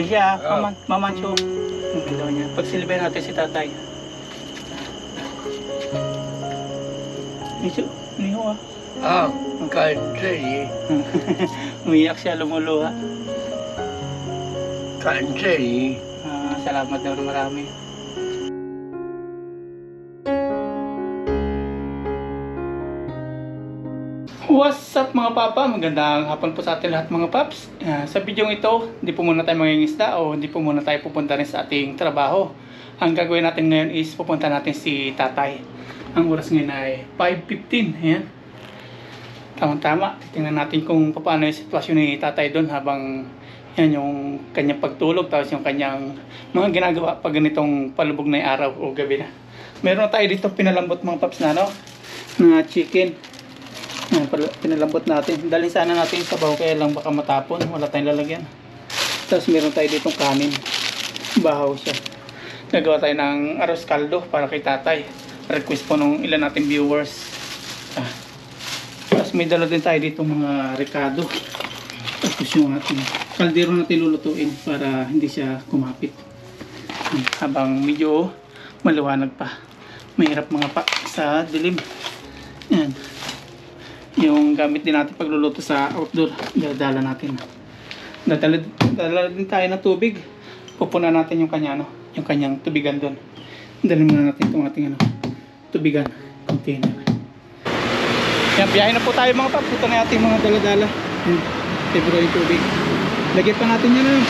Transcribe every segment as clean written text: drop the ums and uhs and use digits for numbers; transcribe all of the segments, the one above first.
Yan siya, Mamancho. Ang ganda niya. Pagsilbihan natin si tatay. Micho, niho ah. Kanzeri. Umiyak siya, lumuluha. Kanzeri. Salamat daw na marami. What's up mga papa? Magandang hapon po sa ating lahat mga paps. Sa video ito, hindi po muna tayo mangingisda o hindi po muna tayo pupunta rin sa ating trabaho. Ang gagawin natin ngayon is pupunta natin si tatay. Ang oras ngayon ay 5:15. Ayan. Tama-tama. Tingnan natin kung paano yung sitwasyon ni tatay doon habang yan yung kanyang pagtulog tapos yung kanyang mga ginagawa pag ganitong palubog na araw o gabi na. Meron tayo dito pinalambot mga paps na na chicken. Pinalambot natin. Dali sana natin sa baho kaya lang baka matapon. Wala tayong lalagyan. Tapos meron tayo ditong kanin. Bahaw siya. Nagawa tayo ng arroz caldo para kay tatay. Request po nung ilan nating viewers. Tapos may dala din tayo ditong mga recado. Tapos yung ating kaldero natin lulutuin para hindi siya kumapit. Habang medyo maliwanag pa. Mahirap mga pa sa dilim. Yan. Yung gamit din natin pagluluto sa outdoor, dadala natin. Dadala din tayo ng tubig. Pupuna natin yung yung kanyang tubigan doon. Dalhin muna natin itong ating tubigan container. Yan, biyahe na po tayo mga pap. Ito na ating mga dala-dala. Tibro yung tubig. Lagyan pa natin yan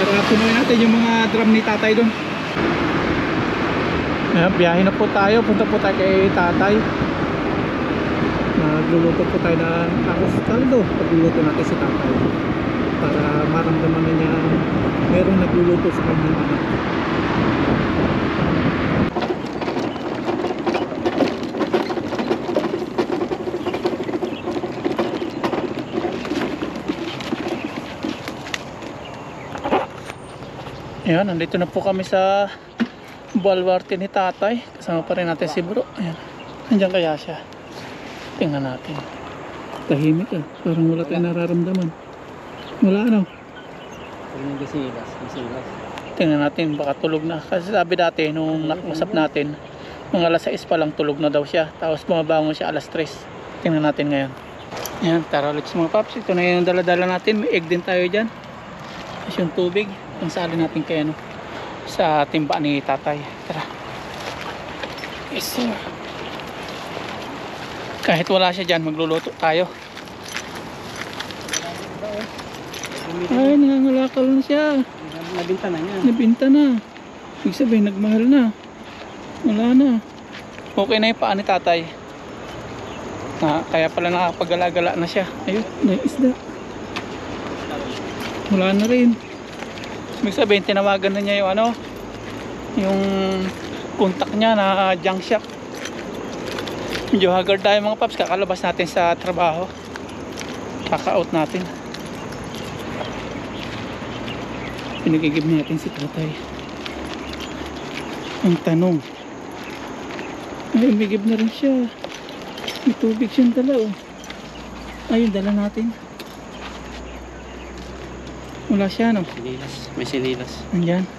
para punuin natin yung mga drum ni tatay doon. Yan, biyahe na po tayo. Punta po tayo kay tatay. Nagluluto po tayo ng arroz caldo. Pagluluto natin si tatay para maramdaman na niya merong nagluluto sa kanyang anak. Ayan, nandito na po kami sa baluarte ni tatay. Kasama pa rin natin si bro. Ayan, nandiyan kaya siya. Tingnan natin. Tahimik parang wala tayong nararamdaman. Wala Gasilas. Tingnan natin, baka tulog na. Kasi sabi dati, nung nakusap natin, mga alas 6 pa lang tulog na daw siya. Tapos bumabangon siya alas 3. Tingnan natin ngayon. Ayan, tara ulit sa mga paps. Ito na yung dala-dala natin. May egg din tayo dyan. Tapos yung tubig. Ang sali natin kay sa timba ni tatay. Tara. Yes sir. Kahit wala siya dyan, magluluto tayo. Ay, nangangalakal na siya. Nabinta na niya. Nabinta na. Ibig sabihin, nagmahal na. Wala na. Okay na yung paa ni tatay. Kaya pala nakapag-gala-gala na siya. Ayun, naisda. Wala na rin. Ibig sabihin, tinawagan na niya yung yung contact niya na junk shop. Medyo haggard tayo mga paps, kakalabas natin sa trabaho. Kaka-out natin. Pinagigib natin si tatay. Ang tanong, ay umigib na rin siya. May tubig siyang dala ayun, dala natin. Wala siya May sinilas. Andyan.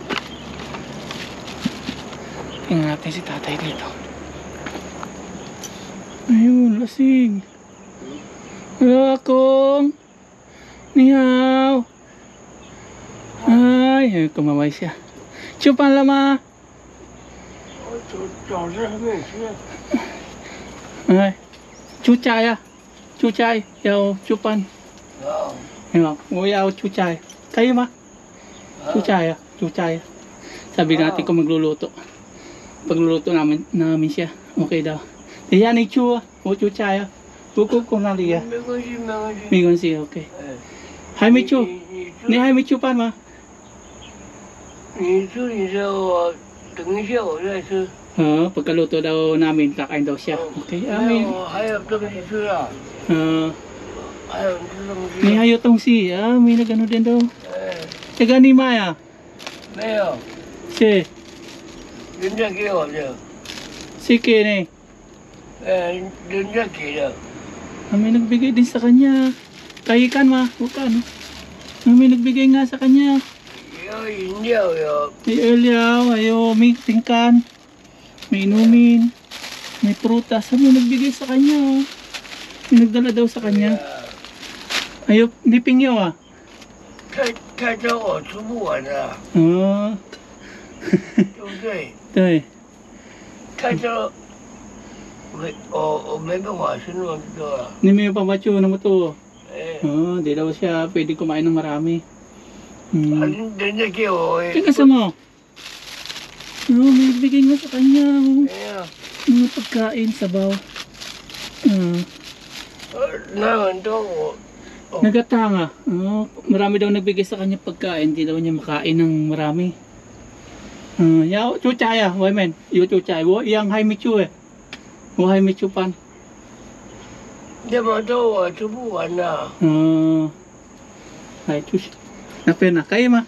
Tingnan natin si tatay dito. Ayun, lasing. Hello, akong. Ni hao. Ay, kumaway siya. Chupan lama. Ay, chuchay chuchay, yao chupan. Yo yao chuchay. Kayo ma? Chuchay. Sabi natin kung magluluto. Pagluluto namin siya. Okay daw. Yan ni chua, o chuchay. Buku ko na liya. May gonsi, okay. Hai mi chu. Ni hai mi chu pan ma? 你吃你的，我等一下我再吃。Pagkaluto daw namin, kakain daw siya. Okay, amin. 还有东西吃啊？ 还有吃东西？ May hayo tong si, may nagano din daw. Taga ni Maya. 没有， Si, 人家给我的， si Kene. 人家给的。 May nagbigay din sa kanya. Kahikan ma, huwag ka May nagbigay nga sa kanya. 饮料有， May ulyaw, ayo, may tingkan, may inumin, may prutas. Ano nagbigay sa kanya, oh. May nagdala daw sa kanya. Ayo, hindi pingyo, ah. 他找我吃不完的， Oh, 对不对？ ito eh. 他说我没办法吃那么多了， Hindi mo yung pamacho na mo to. 哎， Oh, di daw siya pwede kumain ng marami. 人家给我， Tingnan sa mo. Oh, may bigay nga sa kanya, oh. 哎呀， Mga pagkain, sabaw.那很多我， Nagatanga. Oh, marami daw nagbigay sa kanya pagkain. Hindi daw niya makain ng marami. Yao, chuchaya, why men? Yo chuchaya, wo yang hai michu eh. Wo hai michu pan. 那么多我吃不完的， Hai chuch. Napen na kaya ma?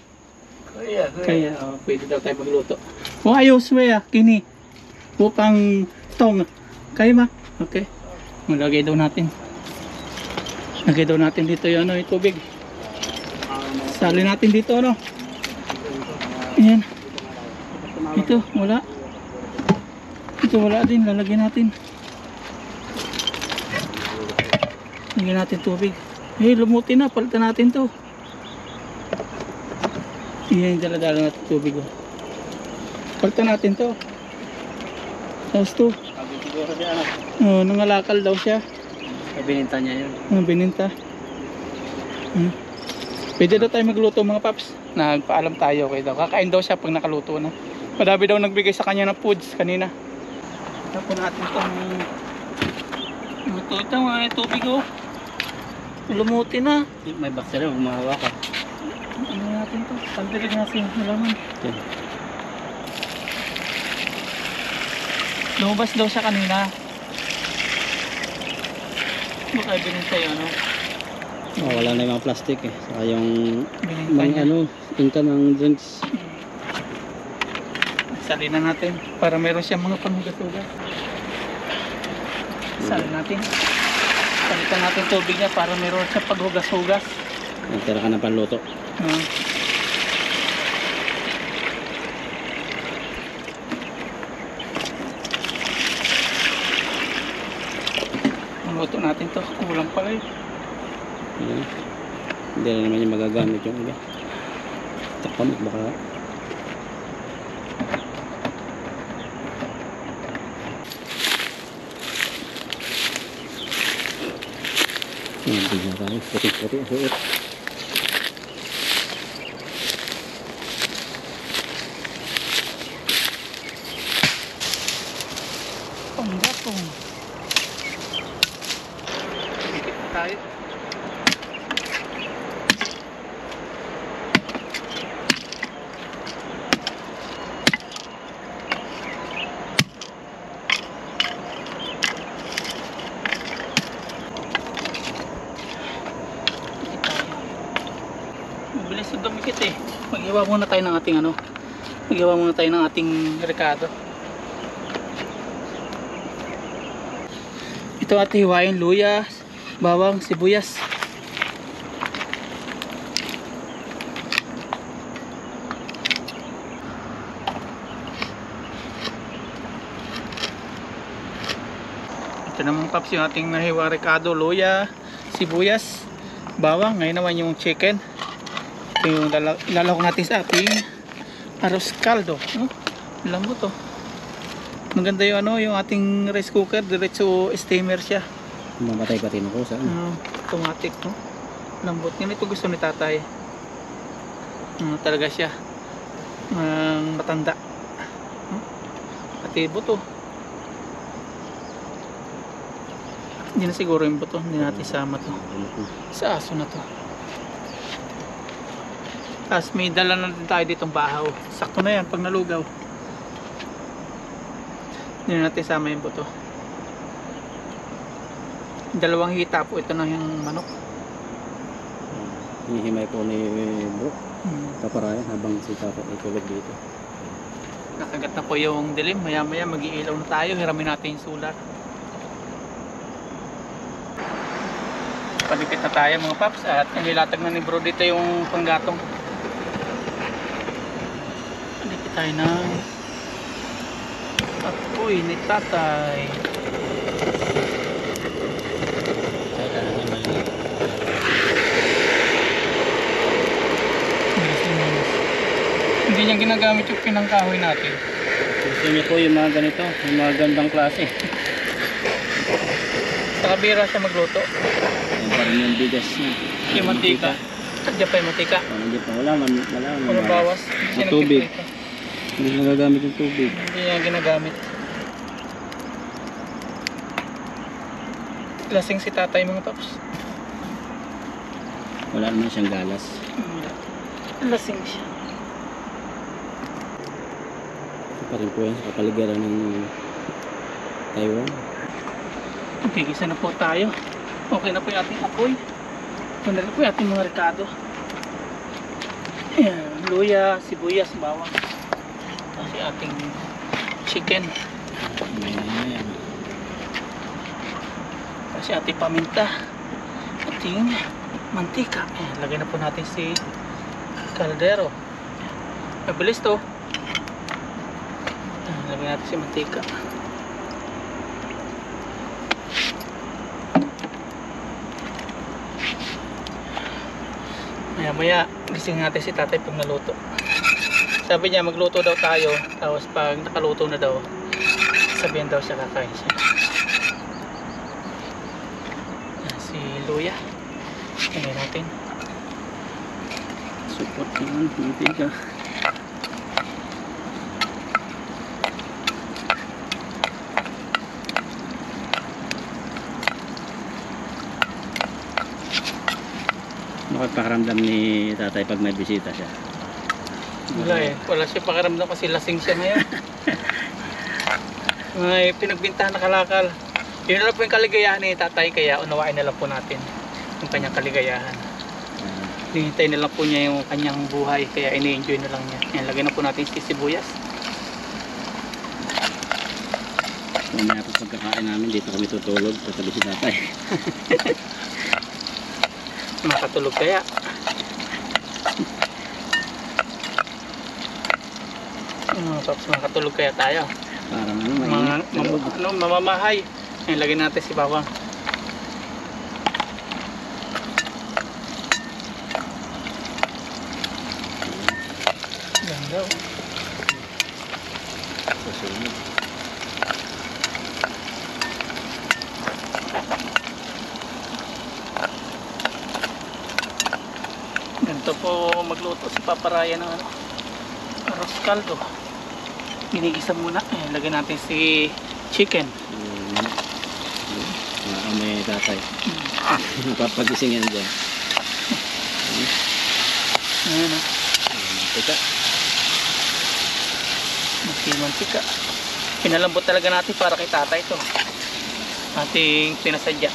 可以啊，可以。 Kaya, oh, pwede daw tayo magluto. Wo ayos we ah, kini. Wo pang tong. Kaya ma? Okay. Malagay daw natin. Lagay daw natin dito yung ano, yung tubig. Sali natin dito ano. Ayan. Ito, wala. Ito wala din, lalagyan natin. Lagyan natin tubig. Eh, lumuti na, palitan natin to. Ayan, dala-dala natin tubig. Oh. Palitan natin to. Tapos to. Sabi siguro siya ano, Oh, nangalakal daw siya. bininta niya yun. Bininta. Pwede daw tayo magluto mga paps. Nagpaalam tayo kay daw. Kakain daw siya pag nakaluto na. Madami daw nagbigay sa kanya ng foods kanina. Tapos natin itong ito mga tubig oh. Lumuti na. May bakterya, gumawa ka. Ano natin to? Pagdilig natin halaman. Okay. Lumabas daw siya kanina. Baka binintay ano. Oh, wala na yung mga plastic eh. Saka yung Binintay niya. ano, tinta ng drinks. Salin na natin para meron siyang mga panghugas-hugas. Salin natin. Salitan natin tubig niya para meron siyang paghugas-hugas. Nagtira ka ng panluto. Luto natin to. Kulang pala eh. Ayan. Hindi na naman yung magagamit yung iba. Takpan baka. Ayan, tingnan tayo. Puti-puti ang suot. Panggatong. Dikit na tayo. Mabilis na dumikit eh. Mag-iwa muna tayo ng ating ano. Mag-iwa muna tayo ng ating rekado. Ito at hiwain luya, bawang, sibuyas. Ito naman paps yung ating nahiwa rekado, luya, sibuyas, bawang. Ngayon naman yung chicken. Ito yung ilalahok natin sa ating arroz caldo. Lambot to. Maganda yung ano, yung ating rice cooker, diretso steamer siya. Mamatay pati ng kusa. Automatic, no? Lambot. Ganito gusto ni tatay. Talaga siya. Matanda. Pati buto. Hindi na siguro yung buto. Hindi natin isama to. Sa aso na to. Tapos may dala na din tayo ditong bahaw. Sakto na yan pag nalugaw. Hindi na natin isama yung buto. Dalawang hita po ito na yung manok. Hinihimay po ni bro. Paparayan habang si Tato ay tulog dito. Nakagat na po yung dilim. Maya maya mag-iilaw na tayo. Hiramin natin yung solar. Palipit na tayo mga paps. At inilatag na ni bro dito yung panggatong. tayo ng apoy ni tatay. Kailangan naman maliit. Hindi niya ginagamit yung pinangkahoy natin. Gusto niya po yung mga ganito, yung mga gandang klase. Sa kabira siya magluto. Yung parang yung bigas niya. Yung mantika. Diyan pa yung mantika. Hindi pa, wala Walang bawas. Hindi siya tubig. nagpiprito. Hindi nagagamit yung tubig. Hindi niya ginagamit. Lasing si tatay mga paps. Wala naman siyang galas. Lasing siya. Ito pa rin po yan sa kapaligiran ng Taiwan. Pigisa na po tayo. Okay na po yung ating apoy. Ganda na po yung ating mga rekado. Ayan, luya, sibuyas, bawang. Kasi ating chicken. Ayan. Kasi ating paminta. Ating mantika. Ayan, lagay na po natin si kaldero. Mabilis to. Ayan, lagay natin si mantika. Maya gising natin si tatay pag naluto. Sabi niya magluto daw tayo, tapos pag nakaluto na daw sabihin daw siya kakain siya. Yan, si luya tingnan natin. Support naman, mantika. Makapakaramdam ni tatay pag may bisita siya. Wala eh, wala siya pakiramdam kasi lasing siya ngayon. May pinagbintahan na kalakal. Yun na lang po yung kaligayahan ni tatay, kaya unawain na lang po natin yung kanyang kaligayahan. Hinihintay na lang po niya yung kanyang buhay, kaya ini-enjoy na lang niya. Yan, lagay na po natin si sibuyas. Mamaya po pagkakain namin, dito kami tutulog, tatabi si tatay. Makatulog kaya. Paps, makatulog kaya tayo. Parang ano, mainit. Mamamahay. Yan, lagay natin si bawang. Ganda. Susunod. Ganito po magluto si Papa Ryan ng ano, arroz caldo. Ginigisa muna. Ayan, lagyan natin si chicken. May tatay. Napapagising yan dyan. Ayan o. Mantika. Mantika. Pinalambot talaga natin para kay tatay ito. Ating pinasadya.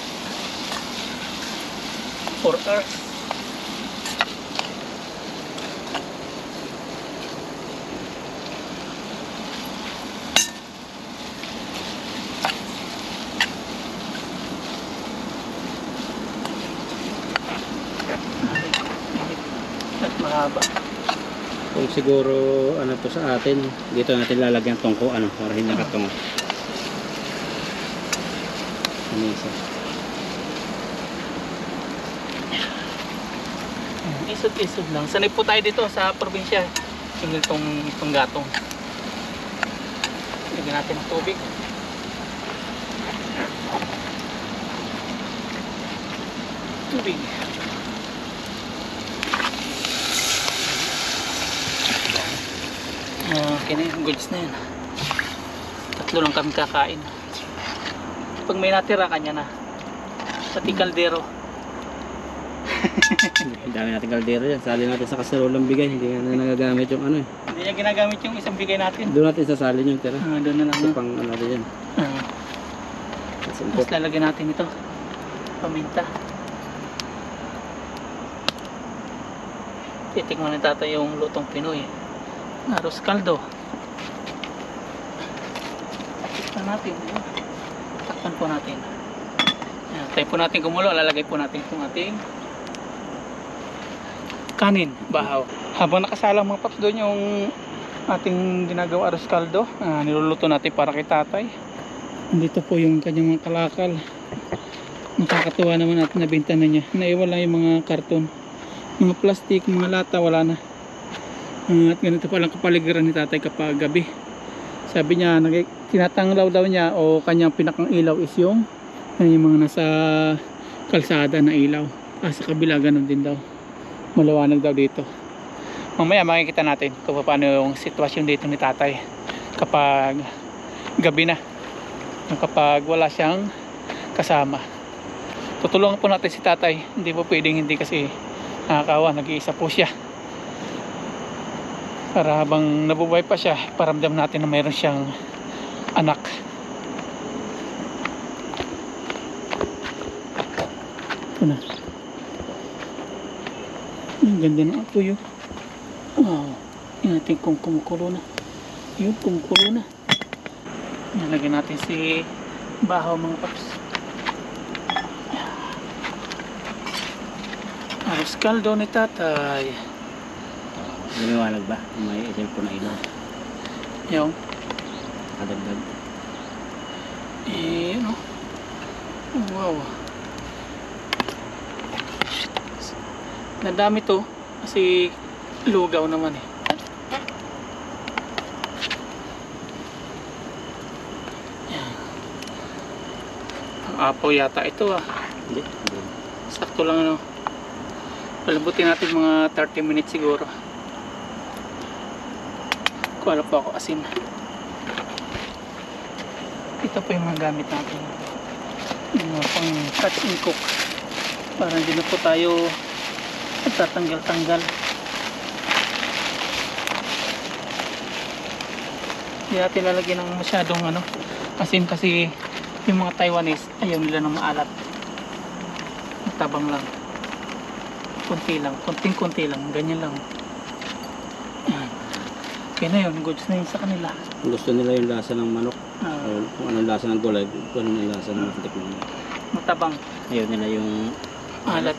4 hours. At mahaba. Kung siguro ano to sa atin, dito natin lalagyan tongko ano para hindi nakatungo. Ano isa? Isod-isod lang. Sanay po tayo dito sa probinsya. Yung itong gatong. Lagyan natin ng tubig. Tubig. Okay na yung goods na yun. 3 lang kami kakain. Pag may natira kanya na. Pati kaldero. Ang dami natin kaldero yan. Sali natin sa kaserolang bigay. Hindi na nagagamit yung ano eh. Hindi niya ginagamit yung isang bigay natin. Doon natin sasalin yung tira. Doon na lang. Kasi pang ano rin yan. Tapos lalagyan natin ito. Paminta. Titikman ni tatay yung lutong Pinoy. Arroz caldo. Takpan natin. Takpan po natin. Ayan, tayo po natin kumulo. Lalagay po natin itong ating kanin, bahaw. Habang nakasalang mga paps doon yung ating ginagawa arroz caldo. Niluluto natin para kay tatay. Dito po yung kanyang mga kalakal. Nakakatuwa naman at nabenta na niya. Naiwan lang yung mga karton, mga plastic, mga lata, wala na. At ganito palang kapaligiran ni tatay kapag gabi. Sabi niya, tinatanglaw daw niya o kanyang pinakang ilaw is yung mga nasa kalsada na ilaw. Sa kabila ganun din daw. Maliwanag daw dito. Mamaya makikita natin kung paano yung sitwasyon dito ni tatay kapag gabi na, kapag wala siyang kasama. Tutulungan po natin si tatay. Hindi po pwedeng hindi kasi nakakawa, nag-iisa po siya. Para habang nabubuhay pa siya, paramdam natin na mayroon siyang anak. Ito na. Ang ganda ng apoy yun. Wow. Yan natin kung kumukulo na. Yun, kumukulo na. Nalagyan natin si bahaw mga paps. Arroz caldo ni tatay. Lumiwanag ba? May cellphone na ilaw. Yung Kadagdag. ano? Wow. Nadami to kasi lugaw naman eh. Yan. Ang apo yata ito Hindi. Sakto lang ano. Palambutin natin mga 30 minutes siguro. Kuha po ako asin. Ito po yung mga gamit natin. Yung pang cut and cook. Para hindi na po tayo nagtatanggal-tanggal. Hindi natin lalagyan ng masyadong asin kasi yung mga Taiwanese ayaw nila ng maalat. Matabang lang. Kunti lang, kunting-kunti lang, ganyan lang. Yan. Okay na yun, goods na yun sa kanila. Gusto nila yung lasa ng manok. O kung anong lasa ng gulay, kung anong lasa ng matik ng manok. Matabang. Ayaw nila yung Alat.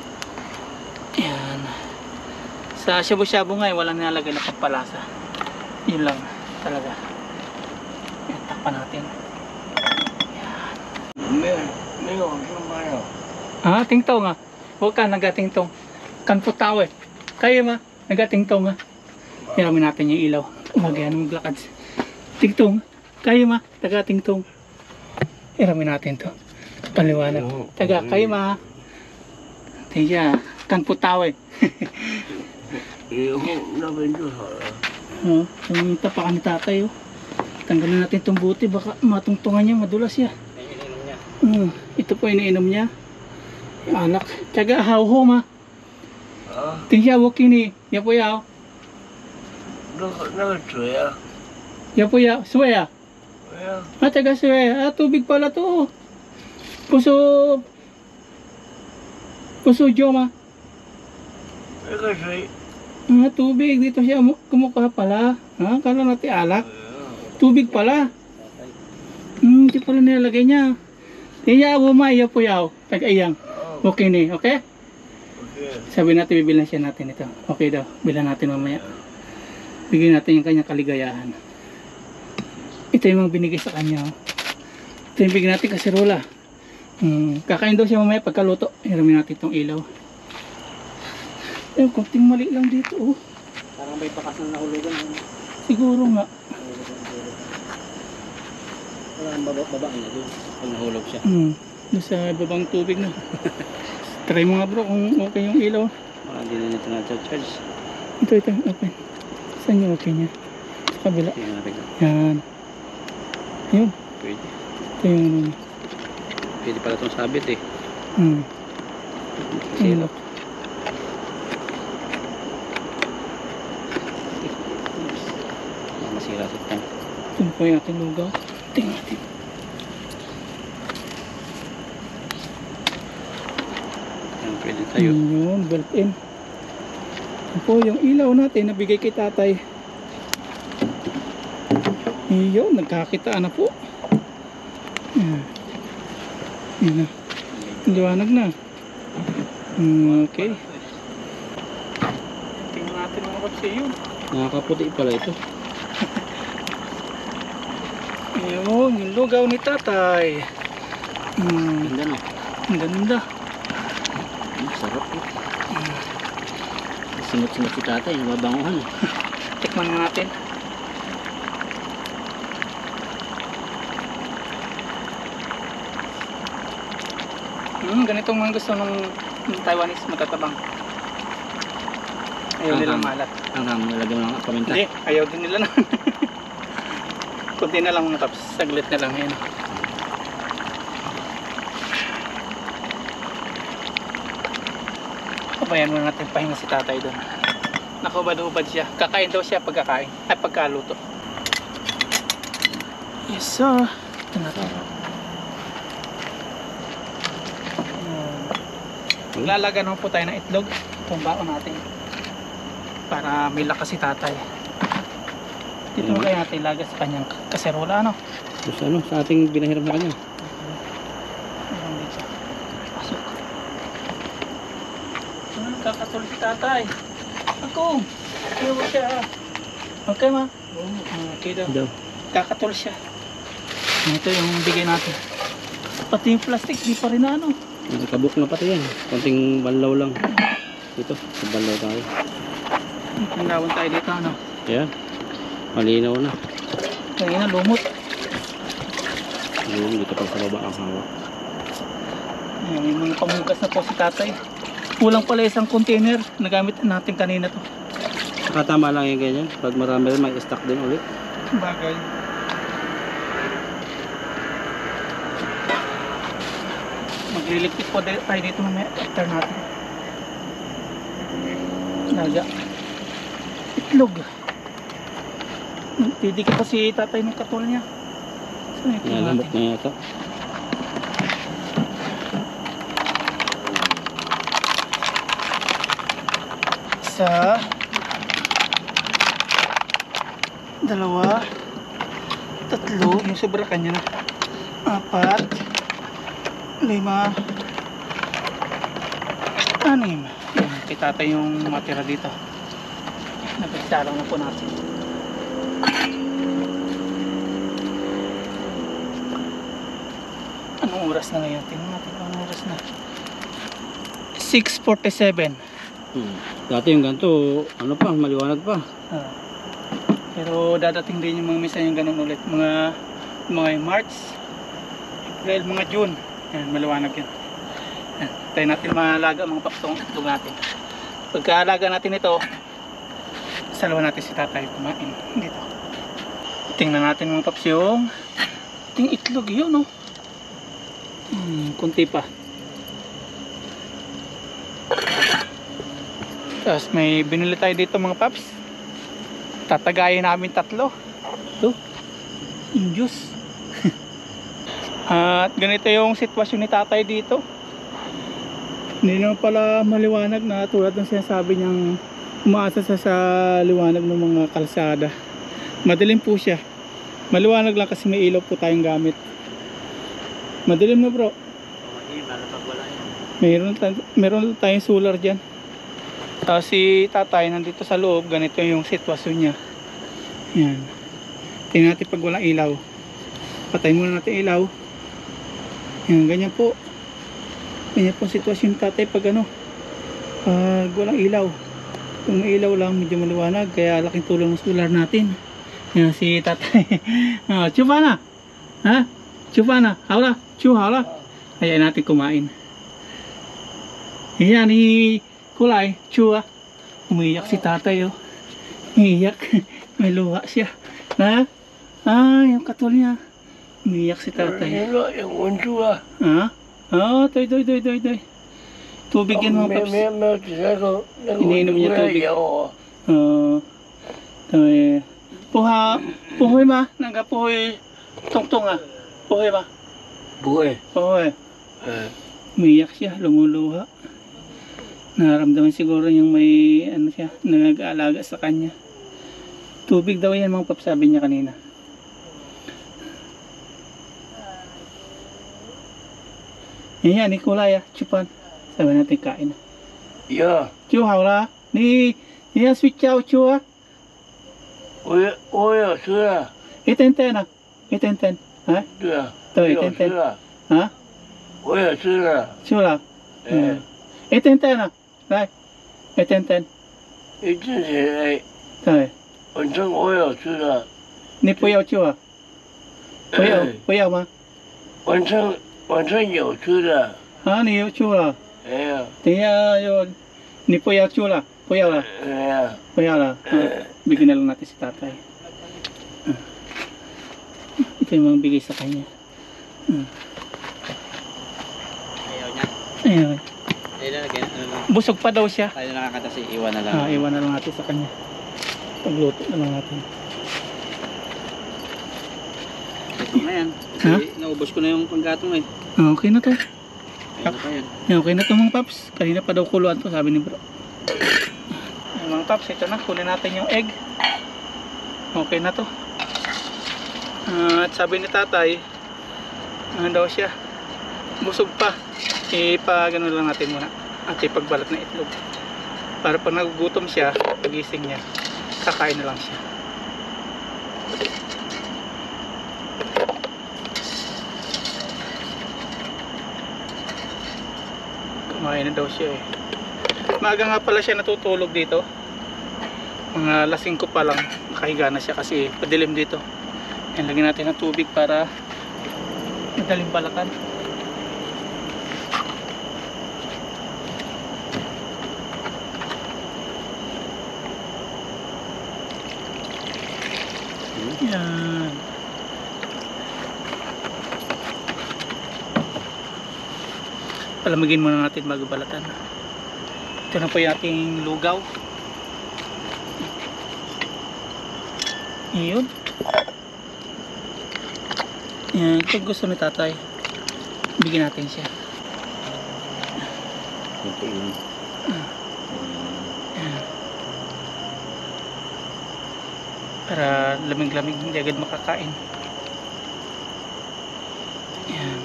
Yan. Sa shabu-shabu nga, walang nilalagay na pampalasa. Yun lang talaga. Yan, takpan natin. Yan. Tingtong nga. Huwag ka, nagatingtong. Kanputaw eh. Kaya ma, nagatingtong nga. Hiramin natin yung ilaw. Umagayan ng maglakad. Tingtong. Kaya ma, nagatingtong. Hiramin natin to. Paliwanag. Taga, kaya ma. Tiya, kanputaw eh. Yung tapakan ni tatay oh. Tanggalin natin itong buti, baka matungtungan niya, madulas siya. Ito po iniinom niya. Anak, taga hawho ma. Tingya wakini, ya po yaw. Ya po yaw, suya. Taga suya, tubig pala to. Puso Joma. Tubig dito siya kumukuha pala. Kala natin alak. Tubig pala. Hindi pala nilalagay niya. Tiya wumay, ya po yaw. Taga iyang. Okay ni, okay? Sabi natin, bibilan siya natin ito. Okay daw, bilan natin mamaya. Bigyan natin yung kanyang kaligayahan. Ito yung mga binigay sa kanya. Ito yung bigyan natin kasirola. Kakain daw siya mamaya pagkaluto. Hiramin natin itong ilaw. Kunting mali lang dito. parang may bakas na nahulugan. Siguro nga. Wala ang baba niya doon. Pag nahulog siya. Doon sa babang tubig na. Try mo nga bro kung okay yung ilaw. Baka hindi na nito na-charge. Ito, open. Saan yung okay niya? Sa kabila. Yan. Yun. Pwede. Ito yung Pwede pala itong sabit eh. Silok. Masira sa tank. Ito po yung ating lugaw. Tingnan natin. Yan, pwede tayo. Yun, built in. Ito po yung ilaw natin nabigay kay tatay. Yun, nagkakitaan na po. Yan. Yan na. Liwanag na. Okay. Tingnan natin mga kapsi yun. Nakakaputi pala ito. Ayun, yung lugaw ni tatay. Ganda no? Ang ganda. Sarap po. Simot-simot si tatay, nababanguhan. Tikman mo natin. Ganitong mga gusto ng Taiwanese, matatabang. Ayaw nilang malat. Ang nilagyan mo ng paminta. Hindi, ayaw din nila na. Kunti na lang mga paps, saglit na lang. Ayan. Pabayaan muna natin pahinga si tatay doon. Nakubad-ubad siya. Kakain daw siya pagkakain. Ay, pagkaluto. Yes sir. Ito na. Maglalaga naman po tayo ng itlog. Itong baon natin. Para may lakas si tatay. Dito mo kaya natin ilaga sa kanyang kaserola, ano? Tapos ano, sa ating binahiram sa kanya. Meron dito. Pasok. Kakatol si tatay. Ako. Iwa siya. Okay ma? Okay daw. Daw. Kakatol siya. Ito yung bigay natin. Pati yung plastic, di pa rin na ano. Kabuk na pati yan. Konting banlaw lang. Dito, sa banlaw tayo. Pinawan tayo dito, ano? Ayan. Malinaw na. Kaya na, lumot. Ayun, dito pa sa baba ang hawak. Ayan, may mga pamugas na po si tatay. Kulang pala isang container. Nagamit natin kanina to. Saka tama lang yung ganyan. Pag marami rin, may stock din ulit. Bagay. Magliligpit po tayo dito mamaya after natin. Laga. Itlog. Didikit pa si tatay ng katol niya. So, ito Nalamok natin. na yata. Isa. Dalawa. Tatlo. Yung sobra kanya na. 4. 5. 6. Yan. Kay tatay yung matira dito. Nagsalang na po natin. Anong oras na ngayon? Tingnan natin kung anong oras na. 6:47. Dati yung ganito, ano pa, maliwanag pa. Ah. Pero dadating din yung mga misa yung ganun ulit. Mga March, April, mga June. Yan, maliwanag yan. Yan. Tayo natin malaga mga papsong itlog natin. Pagkaalaga natin ito, salawan natin si tatay kumain. Dito. Tingnan natin mga paps yung ating itlog yun, no? Kunti pa. Tapos may binili tayo dito mga paps. Tatagayin namin 3. Ito. Yung juice. At ganito yung sitwasyon ni tatay dito. Hindi naman pala maliwanag na tulad ng sinasabi niyang umaasa sa liwanag ng mga kalsada. Madilim po siya. Maliwanag lang kasi may ilaw po tayong gamit. Madilim na bro. Meron tayong solar dyan. Tapos si tatay nandito sa loob. Ganito yung sitwasyon niya. Yan. Tingnan natin pag walang ilaw. Patayin muna natin ilaw. Yan, ganyan po. Ganyan po sitwasyon ni tatay pag pag walang ilaw. Kung may ilaw lang medyo maliwanag. Kaya laking tulong ng solar natin. Yan si tatay. Chupa na. Ha? Chupa na. Hala. Chu hala. Ayan natin kumain. Yan kulay. Chua. Umiyak si tatay oh. Umiyak. May luha siya. Ha? Yung katol niya. Umiyak si tatay. Ha? Toy. Tubig yan mga paps. Iniinom niya tubig. Puhoy ma. Nagapuhoy. Tungtong Puhoy ma. Puhoy. Umiyak siya. Lumuluha. Naramdaman siguro yung may siya. Nag-aalaga sa kanya. Tubig daw yan mga paps. Sabi niya kanina. Yan, Nikolay Chupan. Sabi natin kain. Ja, Chu haula. Ni sweet chow chu ja, så. Ito na. 110哈对啊，对有吃了，啊我也吃了，吃了哎， 110啊来110一之前对晚上我有吃了，你不要吃啊不要吗晚上有吃的，啊你要吃了哎呀，等一下你不要吃了不要了哎呀，不要了bigyan na lang natin si tatay ito yung mga bigay sa kanya Ayaw niya. ayun Ayun na, lagyan, ano lang. busog pa daw siya Tayo na nakakanta si iwan na lang. iwan na lang natin sa kanya pagluto na lang natin Ito na yan. Kasi naubos ko na yung panggatong eh. okay na to Ayun na pa yan. okay na to mga paps kanina pa daw kuluan to sabi ni bro mga paps ito na kunin natin yung egg okay na to at sabi ni tatay ano daw siya busog pa ipagano lang natin muna at ipagbalat na itlog para pag nagugutom siya pagising niya kakain na lang siya kumain na daw siya eh maaga nga pala siya natutulog dito mga 5 pa lang nakahiga na siya kasi padilim dito yan lagyan natin ng tubig para madaling balakan yan palamigin muna natin bago balatan ito na po yung ating lugaw yun yan ito gusto ni tatay bigyan natin siya Kunti lang. yan. Para lamig-lamig hindi agad makakain yan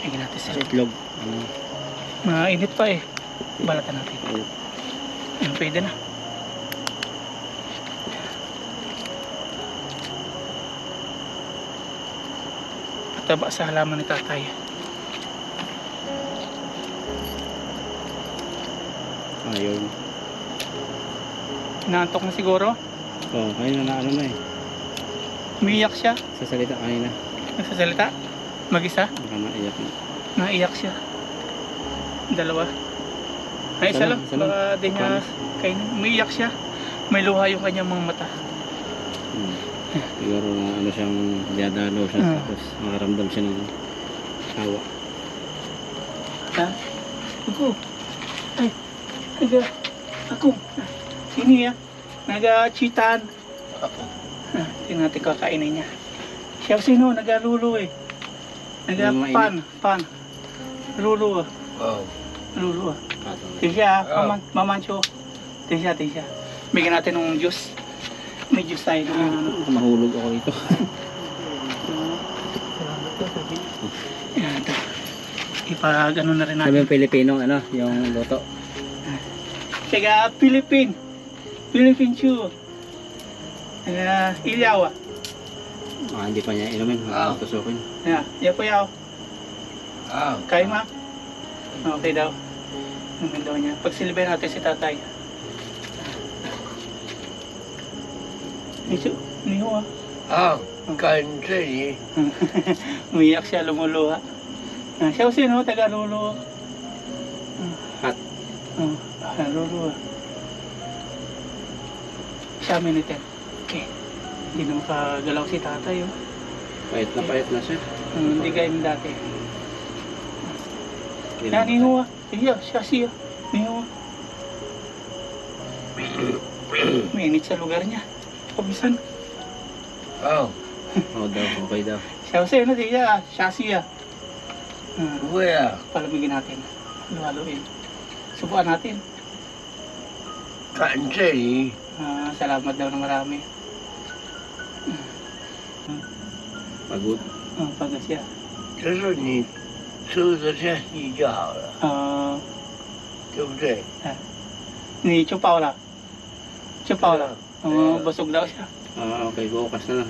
bigyan natin Sa siya itlog. Ano? mainit pa eh balatan natin Ayun. yan pwede na pataba sa halaman ni tatay Ayun. inaantok na siguro Oh, kanina na ano na eh. umiiyak siya Sa salita kanina. nagsasalita mag-isa Baka naiyak na. naiyak siya dalawa ay isa lang Isa lang. baka di niya kainin umiiyak siya may luha yung kanyang mga mata Siguro na ano siyang diadalo siya tapos makaramdam siya ng hawa. ha ako ay naga ako sini ya naga-chitan tingnan natin kakainin niya siya sino nagalulu eh pan lulu wow, lulu tisya mamancho tisya bigyan natin ng juice may juice tayo ano Mahulog ako dito. yan ito ipagano na rin Sabi natin yung Pilipino ano, yung luto. taga Philippine chew taga Ilyawa Hindi pa niya inumin. Tusukin. ya po yaw ah, kaya ma okay daw namin daw niya pagsilbihan natin si tatay niyo感这里 umiyak siya lumuluha siya sino taga lulu Hat. lulu siya minuten okay hindi na makagalaw si tatay oh. Pahit na siya. Hindi gayong dati Hindi na yan inuwa siya inuwa mainit sa lugar niya pabisan oh, Oo daw, okay daw. siya na siya不会啊， palamigin natin haluin subukan natin 看这里， salamat daw na marami Pagod. pagod siya 就是你吃得下去就好了，对不对？ ni chupaw la busog daw siya Okay, bukas na.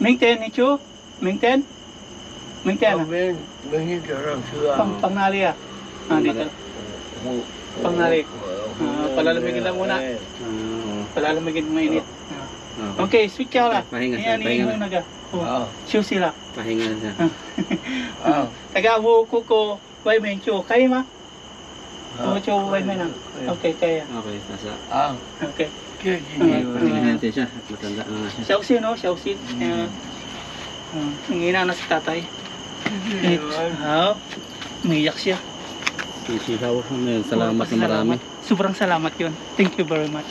Mingten, Ichu? Mingten? Mingten, Mình trở làm xưa. Pangnali ah. Dito. Pangnali. Palalamigin lang muna. Palalamigin mainit. Okay, switch ka lang. Pahinga siya, Ayan, pahinga yung na. naga. Show sila. Pahinga na siya. Taga-hu kuko, wai men chu, kaya ma? Chu, wai men lang. Okay, kaya. Okay, nasa. Okay. Pahinga natin siya. Matanda na nga siya. Xiaoxin, no? Xiaoxin. Nangina na si tatay. Umiyak siya. Isihaw. Salamat na marami. Sobrang salamat yun. Thank you very much.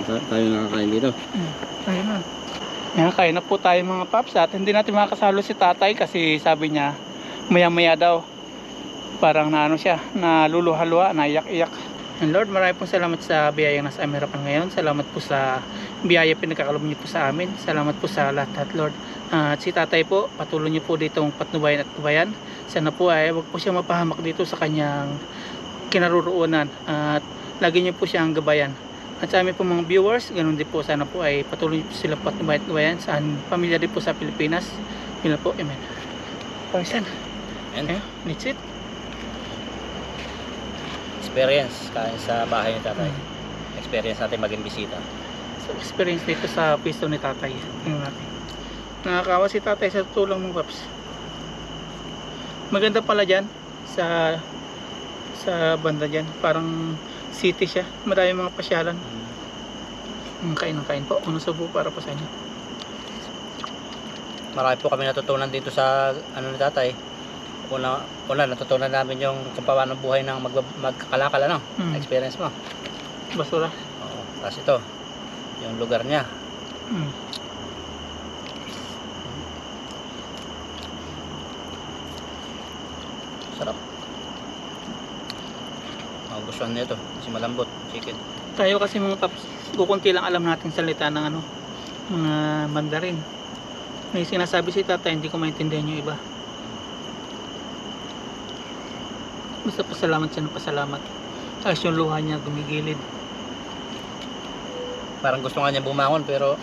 Tayo nakakain dito. Tayo na. Yan, kain na po tayo mga paps. At hindi natin makakasalo si tatay kasi sabi niya maya-maya daw. Parang naano siya, naluluha-luha, naiyak-iyak. And Lord, marami pong salamat sa biyayang nasa aming harapan ngayon. Salamat po sa biyaya pinagkakalob niyo po sa amin. Salamat po sa lahat, Lord. At si tatay po, patuloy niyo po ditong patnubayan at tubayan. Sana po ay wag po siya mapahamak dito sa kanyang kinaroroonan. At lagi niyo po siyang gabayan. At sa amin po mga viewers, ganun din po, sana po ay patuloy niyo po sila patnubayan at tubayan. Sa pamilya din po sa Pilipinas. Yun na po, amen. Pagsan. And That's it. experience kain sa bahay ni tatay. Experience natin maging bisita. So, experience dito sa pisto ni tatay. Tingnan natin. Nakakawa si tatay sa tulong ng paps. Maganda pala dyan sa banda dyan. Parang city siya. Marami mga pasyalan. Kain ng kain po. Unang subo para pa sa inyo. Marami po kami natutunan dito sa ano ni tatay. Una natutunan namin yung kung paano buhay ng magkakalakal, ano? Experience mo. Basura. Oo. Tapos ito, yung lugar niya. Sarap. Magustuhan nito kasi malambot chicken. Tayo kasi mga paps, kukunti lang alam natin salita ng ano, mga Mandarin. May sinasabi si tatay, hindi ko maintindihan yung iba. Basta pasalamat siya ng pasalamat. Tapos yung luha niya gumigilid. Parang gusto nga niya bumangon pero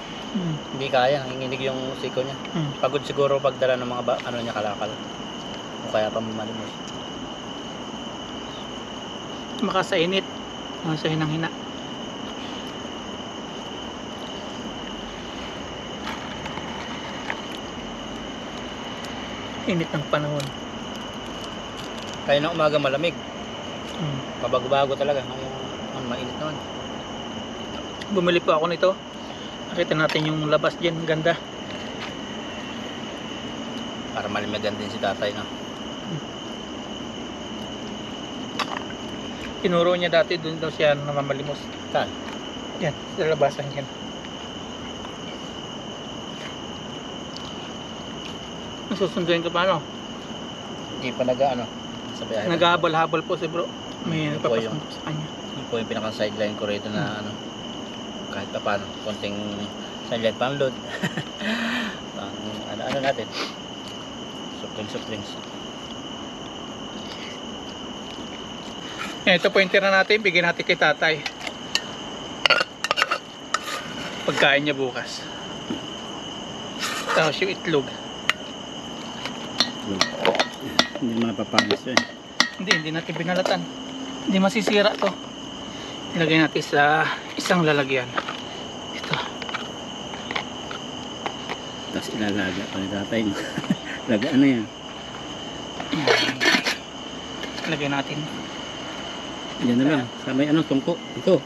hindi kaya, nanginginig yung siko niya. Pagod siguro pagdala ng mga ano niya kalakal. O kaya pa malimos. Sa init. Sa hinang-hina. Init ng panahon. Kaya na umaga malamig. Pabago-bago talaga. Ngayon mainit naman. Bumili po ako nito. Nakita natin yung labas dyan. Ganda. Para malimigan din si tatay, no? Tinuro niya dati doon daw siya namamalimos. Saan? Yan. Sa labasan yan. Nasusunduin ka pa, ano? Hindi pa ano sa biyahe. Naghahabol-habol po si bro. May Yun po nagpapasok sa kanya. Yun po yung pinaka sideline ko rito na ano, kahit pa paano, konting sideline pang load. Pang ano natin, supling. Ito po yung tira natin, bigyan natin kay tatay. Pagkain niya bukas. Tapos yung itlog. Hindi mo napapanis yun. Hindi natin binalatan. Hindi masisira to. Ilagay natin sa isang lalagyan. Ito. Tapos ilalaga pa ni tatay. Laga ano yan? Ilagay natin. Yan na lang. Sa may ano, tungko. Ito.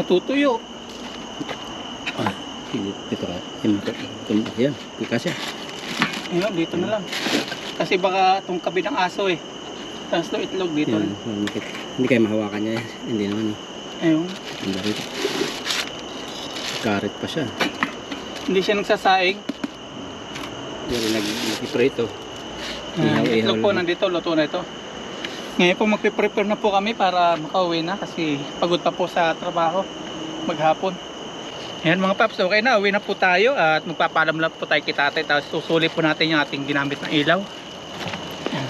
Matutuyo. Ito ka. Yan. Pikas yan. Ayun, dito na lang. Kasi baka itong kabi ng aso eh. Tapos ito itlog dito. Yan. Hindi kayo mahawakan niya. Hindi naman. Ayun. Ang dito. Karet pa siya. Hindi siya nagsasaing. Yan nag-iprito. Itlog po nandito, luto na ito. Ngayon po magpe-prepare na po kami para makauwi na kasi pagod pa po sa trabaho maghapon. Ayan mga paps, okay na, uwi na po tayo at magpapaalam lang po tayo kay tatay, tapos susuli po natin yung ating ginamit na ilaw. Ayan.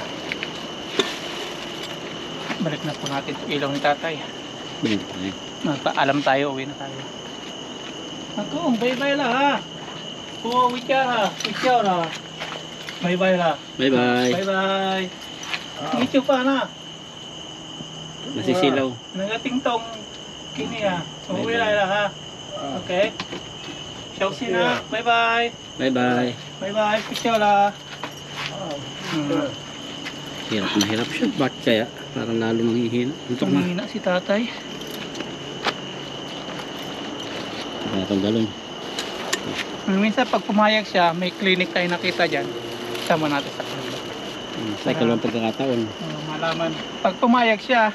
Balik na po natin itong ilaw ni tatay. Magpaalam tayo, uwi na tayo. Ako, bye-bye lah ha. Oh, wicara lah. Bye-bye lah. Bye-bye. Bye-bye. Itu pa na. Nasisilaw. Nagating tong kini ha. Uwi Bye-bye. lah ha. Okay. Ciao sina. Bye-bye. Bye-bye. Bye-bye. Picture lah. Hirap na hirap siya. Bakit kaya? Parang lalo manghihina. Antok na. Tumina si tatay. Kaya itong galon. Minsan pag pumayag siya, may clinic tayo nakita dyan. Sama natin sa clinic. Sa ikalawang pagkakataon. Malaman. Pag pumayag siya,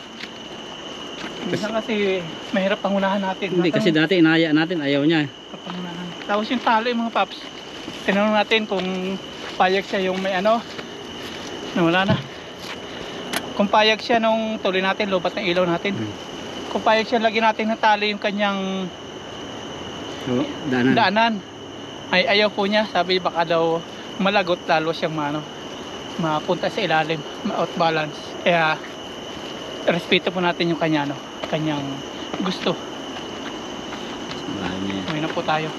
minsan kasi mahirap pangunahan natin. Hindi, kasi dati inaya natin. Ayaw niya. Pangunahan. Tapos yung talo yung mga paps. Tinanong natin kung payag siya yung may ano. Wala na. Kung payag siya nung tuloy natin, lobat ng ilaw natin. Kung payag siya, lagi natin natali yung kanyang So, daanan. daanan. Ay ayaw po niya, sabi baka daw malagot lalo siyang mapunta sa ilalim, ma-out balance. Kaya respeto po natin yung kanyang gusto. Bahay niya. May na po tayo.